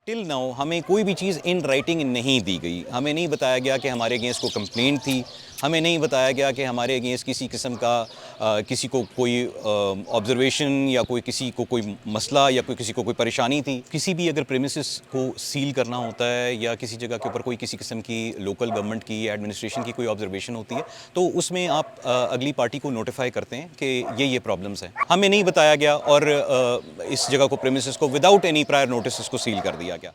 Till now हमें कोई भी चीज़ इन राइटिंग नहीं दी गई। हमें नहीं बताया गया कि हमारे अगेंस्ट को कंप्लेंट थी, हमें नहीं बताया गया कि हमारे अगेंस्ट किसी किस्म का किसी को कोई ऑब्जर्वेशन या कोई किसी को कोई मसला या किसी को कोई परेशानी थी। किसी भी अगर प्रेमिसेस को सील करना होता है या किसी जगह के ऊपर कोई किसी किस्म की लोकल गवर्नमेंट की या एडमिनिस्ट्रेशन की कोई ऑब्जर्वेशन होती है तो उसमें आप अगली पार्टी को नोटिफाई करते हैं कि ये प्रॉब्लम्स हैं। हमें नहीं बताया गया और इस जगह को प्रेमिसेस को विदाउट एनी प्रायर नोटिस इसको सील कर दिया गया।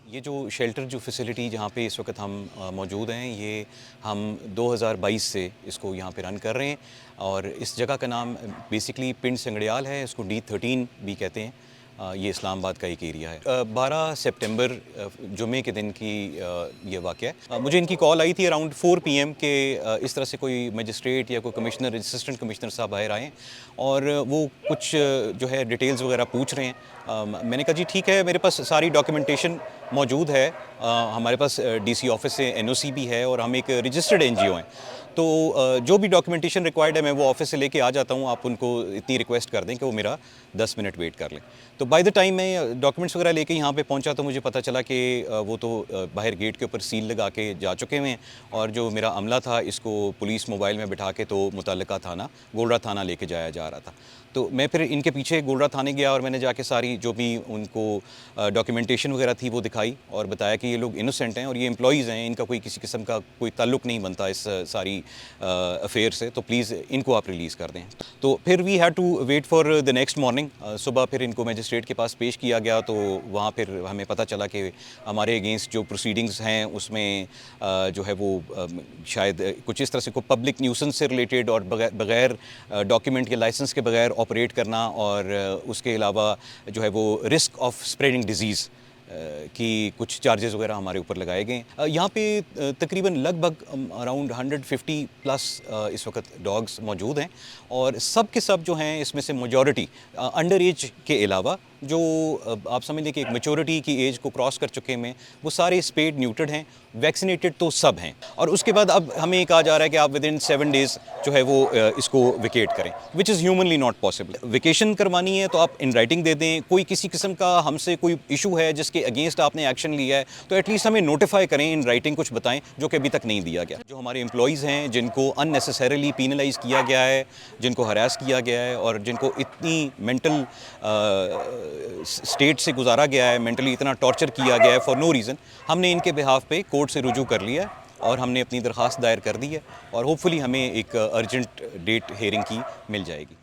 ये जो शेल्टर जो फैसिलिटी जहाँ पे इस वक्त हम मौजूद हैं, ये हम 2022 से इसको यहाँ पे रन कर रहे हैं और इस जगह का नाम बेसिकली पिंड संगड़ियाल है, इसको D13 भी कहते हैं। ये इस्लामाबाद का एक एरिया है। 12 सितंबर जुमे के दिन की ये वाक़या है। मुझे इनकी कॉल आई थी अराउंड 4 PM के इस तरह से कोई मजिस्ट्रेट या कोई कमिश्नर असिस्टेंट कमिश्नर साहब बाहर आए और वो कुछ जो है डिटेल्स वगैरह पूछ रहे हैं। मैंने कहा जी ठीक है, मेरे पास सारी डॉक्यूमेंटेशन मौजूद है, हमारे पास DC ऑफिस से NOC भी है और हम एक रजिस्टर्ड NGO हैं, तो जो भी डॉक्यूमेंटेशन रिक्वायर्ड है मैं वो ऑफिस से लेके आ जाता हूँ। आप उनको इतनी रिक्वेस्ट कर दें कि वो मेरा 10 मिनट वेट कर लें। तो बाय द टाइम मैं डॉक्यूमेंट्स वगैरह लेके यहाँ पे पहुँचा तो मुझे पता चला कि वो तो बाहर गेट के ऊपर सील लगा के जा चुके हुए हैं और जो मेरा अमला था इसको पुलिस मोबाइल में बिठा के तो मुतल्लिका थाना गोलरा थाना लेके जाया जा रहा था। तो मैं फिर इनके पीछे गोलरा थाने गया और मैंने जाके सारी जो भी उनको डॉक्यूमेंटेशन वगैरह थी वो दिखाई और बताया कि ये लोग इनोसेंट हैं और ये एम्प्लॉइज़ हैं, इनका कोई किसी किस्म का कोई ताल्लुक़ नहीं बनता इस सारी अफेयर से, तो प्लीज़ इनको आप रिलीज़ कर दें। तो फिर we had to wait for the next morning. सुबह फिर इनको मजिस्ट्रेट के पास पेश किया गया तो वहाँ फिर हमें पता चला कि हमारे अगेंस्ट जो प्रोसीडिंग्स हैं उसमें जो है वो शायद कुछ इस तरह से कोई पब्लिक न्यूसेंस से रिलेटेड और बग़ैर डॉक्यूमेंट के लाइसेंस के बगैर ऑपरेट करना और उसके अलावा जो है वो रिस्क ऑफ स्प्रेडिंग डिजीज़ की कुछ चार्जेस वगैरह हमारे ऊपर लगाए गए। यहाँ पे तकरीबन लगभग अराउंड 150 प्लस इस वक्त डॉग्स मौजूद हैं और सब के सब जो हैं इसमें से मेजॉरिटी अंडर एज के अलावा जो आप समझ लें कि एक मैच्योरिटी की एज को क्रॉस कर चुके हैं वो सारे स्पेड न्यूट्रड हैं, वैक्सीनेटेड तो सब हैं। और उसके बाद अब हमें कहा जा रहा है कि आप विद इन 7 डेज़ जो है वो इसको विकेट करें, which is humanly not possible. Vacation करवानी है तो आप इन राइटिंग दे दें, कोई किसी किस्म का हमसे कोई इशू है जिसके अगेंस्ट आपने एक्शन लिया है तो एटलीस्ट हमें नोटिफाई करें, इन राइटिंग कुछ बताएं, जो कि अभी तक नहीं दिया गया। जो हमारे एम्प्लॉइज़ हैं जिनको अननेसेसरीली पीनलाइज किया गया है, जिनको हरास किया गया है और जिनको इतनी मेंटल स्टेट से गुजारा गया है, मेंटली इतना टॉर्चर किया गया है फॉर नो रीज़न, हमने इनके बिहाफ पे कोर्ट से रुजू कर लिया और हमने अपनी दरख्वास्त दायर कर दी है और होपफुली हमें एक अर्जेंट डेट हेयरिंग की मिल जाएगी।